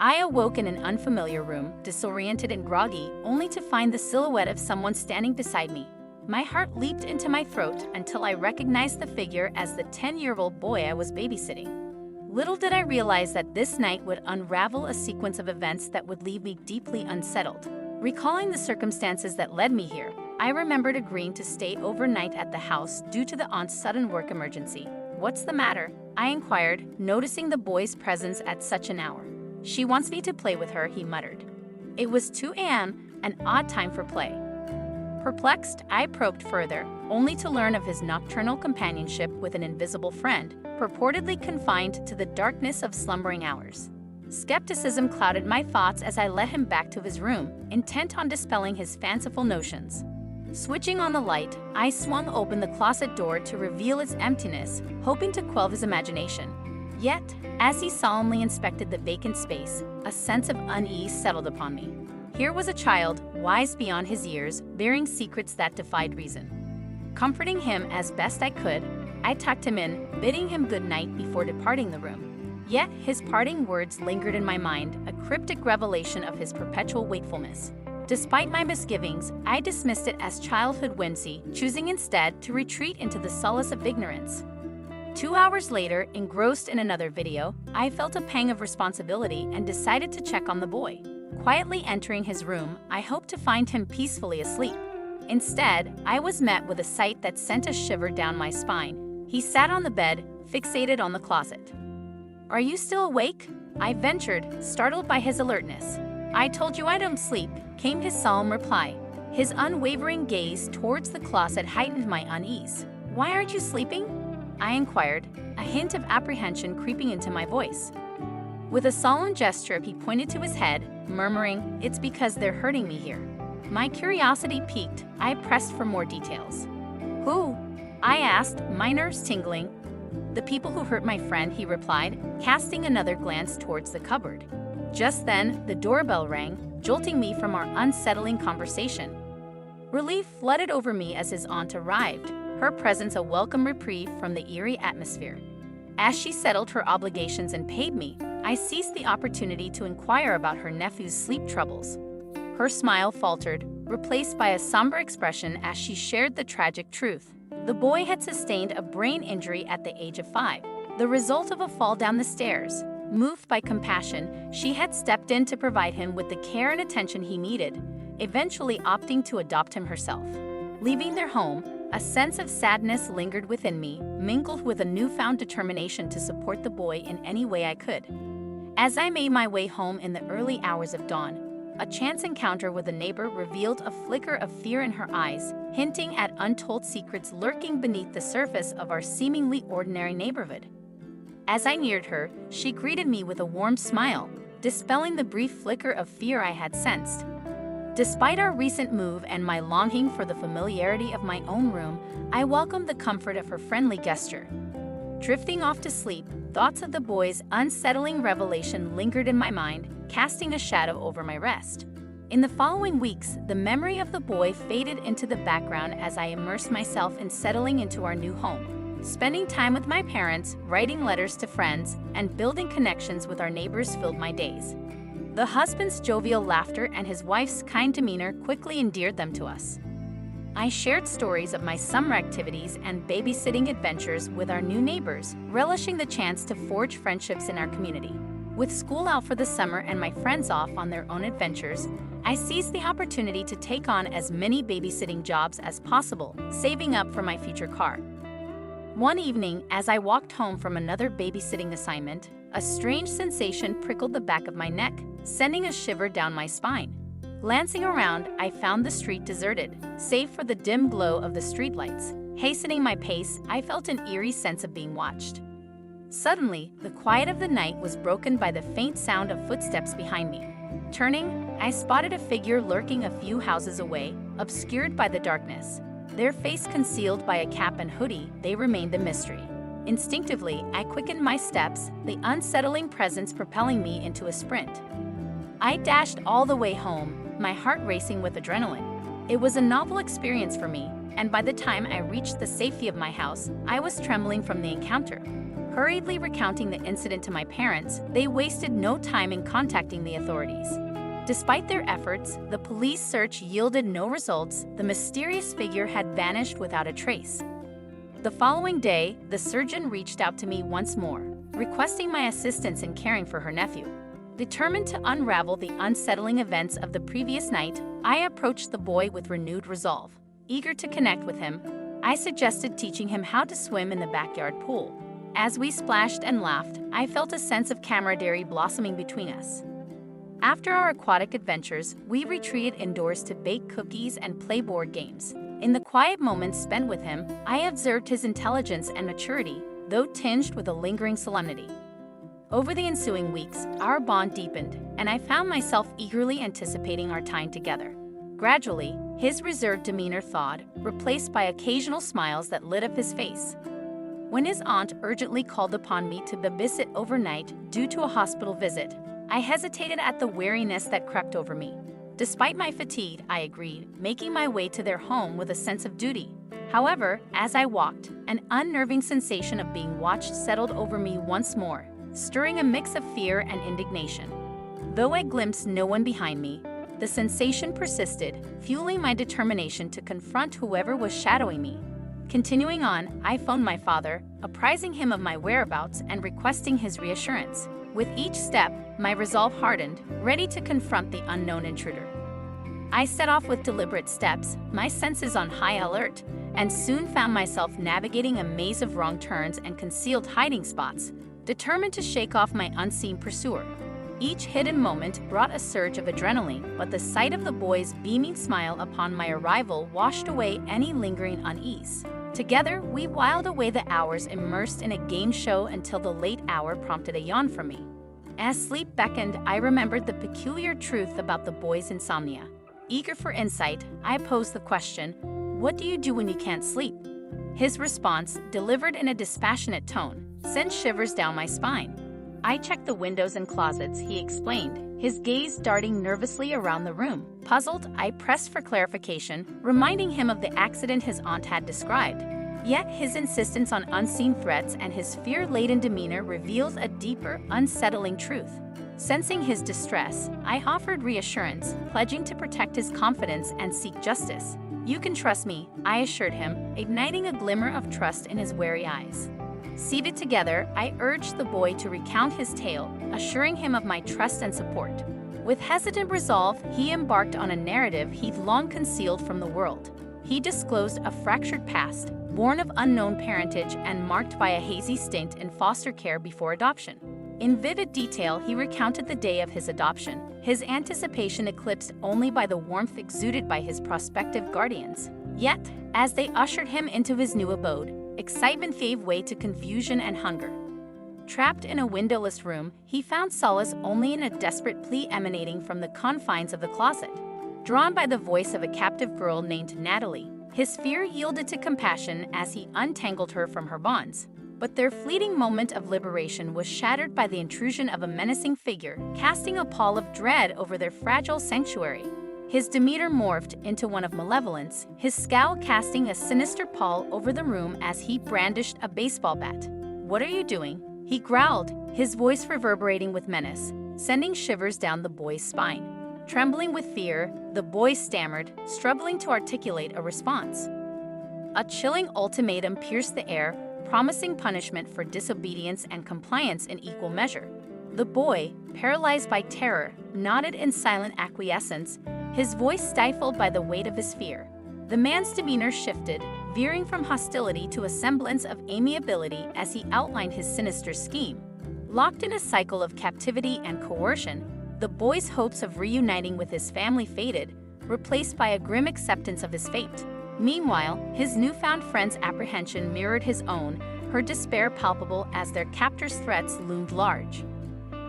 I awoke in an unfamiliar room, disoriented and groggy, only to find the silhouette of someone standing beside me. My heart leaped into my throat until I recognized the figure as the 10-year-old boy I was babysitting. Little did I realize that this night would unravel a sequence of events that would leave me deeply unsettled. Recalling the circumstances that led me here, I remembered agreeing to stay overnight at the house due to the aunt's sudden work emergency. "What's the matter?" I inquired, noticing the boy's presence at such an hour. "She wants me to play with her," he muttered. It was 2 a.m., an odd time for play. Perplexed, I probed further, only to learn of his nocturnal companionship with an invisible friend, purportedly confined to the darkness of slumbering hours. Skepticism clouded my thoughts as I led him back to his room, intent on dispelling his fanciful notions. Switching on the light, I swung open the closet door to reveal its emptiness, hoping to quell his imagination. Yet, as he solemnly inspected the vacant space, a sense of unease settled upon me. Here was a child, wise beyond his years, bearing secrets that defied reason. Comforting him as best I could, I tucked him in, bidding him good night before departing the room. Yet his parting words lingered in my mind, a cryptic revelation of his perpetual wakefulness. Despite my misgivings, I dismissed it as childhood whimsy, choosing instead to retreat into the solace of ignorance. 2 hours later, engrossed in another video, I felt a pang of responsibility and decided to check on the boy. Quietly entering his room, I hoped to find him peacefully asleep. Instead, I was met with a sight that sent a shiver down my spine. He sat on the bed, fixated on the closet. "Are you still awake?" I ventured, startled by his alertness. "I told you I don't sleep," came his solemn reply. His unwavering gaze towards the closet heightened my unease. "Why aren't you sleeping?" I inquired, a hint of apprehension creeping into my voice. With a solemn gesture, he pointed to his head, murmuring, "It's because they're hurting me here." My curiosity piqued, I pressed for more details. "Who?" I asked, my nerves tingling. "The people who hurt my friend," he replied, casting another glance towards the cupboard. Just then, the doorbell rang, jolting me from our unsettling conversation. Relief flooded over me as his aunt arrived, her presence a welcome reprieve from the eerie atmosphere. As she settled her obligations and paid me, I seized the opportunity to inquire about her nephew's sleep troubles. Her smile faltered, replaced by a somber expression as she shared the tragic truth. The boy had sustained a brain injury at the age of 5, the result of a fall down the stairs. Moved by compassion, she had stepped in to provide him with the care and attention he needed, eventually opting to adopt him herself. Leaving their home, a sense of sadness lingered within me, mingled with a newfound determination to support the boy in any way I could. As I made my way home in the early hours of dawn, a chance encounter with a neighbor revealed a flicker of fear in her eyes, hinting at untold secrets lurking beneath the surface of our seemingly ordinary neighborhood. As I neared her, she greeted me with a warm smile, dispelling the brief flicker of fear I had sensed. Despite our recent move and my longing for the familiarity of my own room, I welcomed the comfort of her friendly gesture. Drifting off to sleep, thoughts of the boy's unsettling revelation lingered in my mind, casting a shadow over my rest. In the following weeks, the memory of the boy faded into the background as I immersed myself in settling into our new home. Spending time with my parents, writing letters to friends, and building connections with our neighbors filled my days. The husband's jovial laughter and his wife's kind demeanor quickly endeared them to us. I shared stories of my summer activities and babysitting adventures with our new neighbors, relishing the chance to forge friendships in our community. With school out for the summer and my friends off on their own adventures, I seized the opportunity to take on as many babysitting jobs as possible, saving up for my future car. One evening, as I walked home from another babysitting assignment, a strange sensation prickled the back of my neck, sending a shiver down my spine. Glancing around, I found the street deserted, save for the dim glow of the streetlights. Hastening my pace, I felt an eerie sense of being watched. Suddenly, the quiet of the night was broken by the faint sound of footsteps behind me. Turning, I spotted a figure lurking a few houses away, obscured by the darkness. Their face concealed by a cap and hoodie, they remained a mystery. Instinctively, I quickened my steps, the unsettling presence propelling me into a sprint. I dashed all the way home, my heart racing with adrenaline. It was a novel experience for me, and by the time I reached the safety of my house, I was trembling from the encounter. Hurriedly recounting the incident to my parents, they wasted no time in contacting the authorities. Despite their efforts, the police search yielded no results. The mysterious figure had vanished without a trace. The following day, the surgeon reached out to me once more, requesting my assistance in caring for her nephew. Determined to unravel the unsettling events of the previous night, I approached the boy with renewed resolve. Eager to connect with him, I suggested teaching him how to swim in the backyard pool. As we splashed and laughed, I felt a sense of camaraderie blossoming between us. After our aquatic adventures, we retreated indoors to bake cookies and play board games. In the quiet moments spent with him, I observed his intelligence and maturity, though tinged with a lingering solemnity. Over the ensuing weeks, our bond deepened, and I found myself eagerly anticipating our time together. Gradually, his reserved demeanor thawed, replaced by occasional smiles that lit up his face. When his aunt urgently called upon me to babysit overnight due to a hospital visit, I hesitated at the weariness that crept over me. Despite my fatigue, I agreed, making my way to their home with a sense of duty. However, as I walked, an unnerving sensation of being watched settled over me once more, stirring a mix of fear and indignation. Though I glimpsed no one behind me, the sensation persisted, fueling my determination to confront whoever was shadowing me. Continuing on, I phoned my father, apprising him of my whereabouts and requesting his reassurance. With each step, my resolve hardened, ready to confront the unknown intruder. I set off with deliberate steps, my senses on high alert, and soon found myself navigating a maze of wrong turns and concealed hiding spots, determined to shake off my unseen pursuer. Each hidden moment brought a surge of adrenaline, but the sight of the boy's beaming smile upon my arrival washed away any lingering unease. Together, we whiled away the hours immersed in a game show until the late hour prompted a yawn from me. As sleep beckoned, I remembered the peculiar truth about the boy's insomnia. Eager for insight, I posed the question, "What do you do when you can't sleep?" His response, delivered in a dispassionate tone, sent shivers down my spine. "I check the windows and closets," he explained, his gaze darting nervously around the room. Puzzled, I pressed for clarification, reminding him of the accident his aunt had described. Yet his insistence on unseen threats and his fear-laden demeanor revealed a deeper, unsettling truth. Sensing his distress, I offered reassurance, pledging to protect his confidence and seek justice. "You can trust me," I assured him, igniting a glimmer of trust in his wary eyes. Seated together, I urged the boy to recount his tale, assuring him of my trust and support. With hesitant resolve, he embarked on a narrative he'd long concealed from the world. He disclosed a fractured past, born of unknown parentage and marked by a hazy stint in foster care before adoption. In vivid detail, he recounted the day of his adoption, his anticipation eclipsed only by the warmth exuded by his prospective guardians. Yet, as they ushered him into his new abode, excitement gave way to confusion and hunger. Trapped in a windowless room, he found solace only in a desperate plea emanating from the confines of the closet. Drawn by the voice of a captive girl named Natalie, his fear yielded to compassion as he untangled her from her bonds. But their fleeting moment of liberation was shattered by the intrusion of a menacing figure, casting a pall of dread over their fragile sanctuary. His demeanor morphed into one of malevolence, his scowl casting a sinister pall over the room as he brandished a baseball bat. "What are you doing?" he growled, his voice reverberating with menace, sending shivers down the boy's spine. Trembling with fear, the boy stammered, struggling to articulate a response. A chilling ultimatum pierced the air, promising punishment for disobedience and compliance in equal measure. The boy, paralyzed by terror, nodded in silent acquiescence, his voice stifled by the weight of his fear. The man's demeanor shifted, veering from hostility to a semblance of amiability as he outlined his sinister scheme. Locked in a cycle of captivity and coercion, the boy's hopes of reuniting with his family faded, replaced by a grim acceptance of his fate. Meanwhile, his newfound friend's apprehension mirrored his own, her despair palpable as their captor's threats loomed large.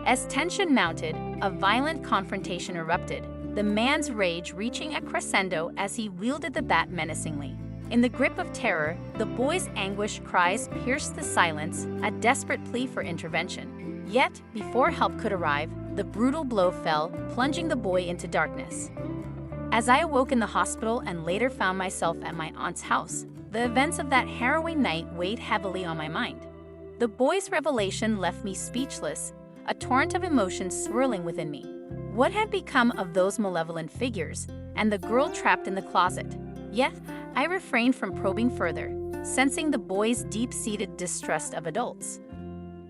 As tension mounted, a violent confrontation erupted, the man's rage reaching a crescendo as he wielded the bat menacingly. In the grip of terror, the boy's anguished cries pierced the silence, a desperate plea for intervention. Yet, before help could arrive, the brutal blow fell, plunging the boy into darkness. As I awoke in the hospital and later found myself at my aunt's house, the events of that harrowing night weighed heavily on my mind. The boy's revelation left me speechless, a torrent of emotions swirling within me. What had become of those malevolent figures, and the girl trapped in the closet? Yet, I refrained from probing further, sensing the boy's deep-seated distrust of adults.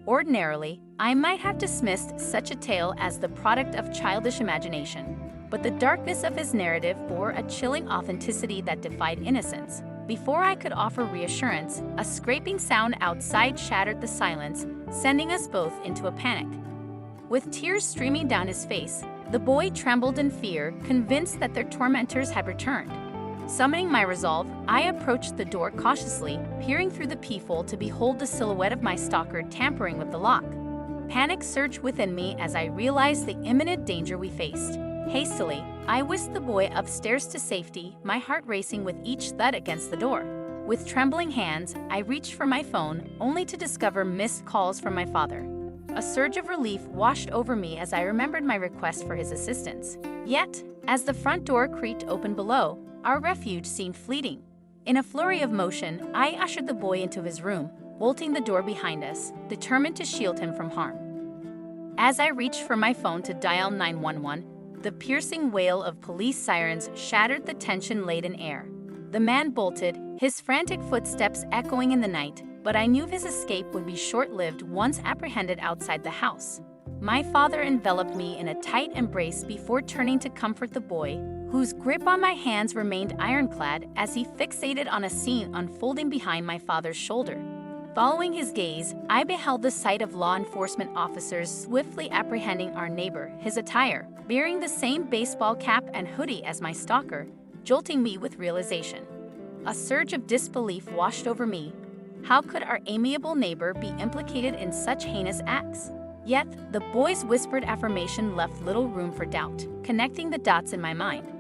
Ordinarily, I might have dismissed such a tale as the product of childish imagination, but the darkness of his narrative bore a chilling authenticity that defied innocence. Before I could offer reassurance, a scraping sound outside shattered the silence, sending us both into a panic. With tears streaming down his face, the boy trembled in fear, convinced that their tormentors had returned. Summoning my resolve, I approached the door cautiously, peering through the peephole to behold the silhouette of my stalker tampering with the lock. Panic surged within me as I realized the imminent danger we faced. Hastily, I whisked the boy upstairs to safety, my heart racing with each thud against the door. With trembling hands, I reached for my phone, only to discover missed calls from my father. A surge of relief washed over me as I remembered my request for his assistance. Yet, as the front door creaked open below, our refuge seemed fleeting. In a flurry of motion, I ushered the boy into his room, bolting the door behind us, determined to shield him from harm. As I reached for my phone to dial 911, the piercing wail of police sirens shattered the tension-laden air. The man bolted, his frantic footsteps echoing in the night, but I knew his escape would be short-lived once apprehended outside the house. My father enveloped me in a tight embrace before turning to comfort the boy, whose grip on my hands remained ironclad as he fixated on a scene unfolding behind my father's shoulder. Following his gaze, I beheld the sight of law enforcement officers swiftly apprehending our neighbor, his attire, bearing the same baseball cap and hoodie as my stalker, jolting me with realization. A surge of disbelief washed over me. How could our amiable neighbor be implicated in such heinous acts? Yet, the boy's whispered affirmation left little room for doubt, connecting the dots in my mind.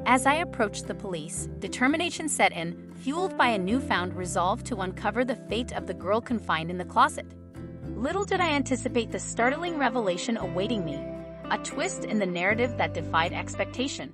As I approached the police, determination set in, fueled by a newfound resolve to uncover the fate of the girl confined in the closet. Little did I anticipate the startling revelation awaiting me, a twist in the narrative that defied expectation.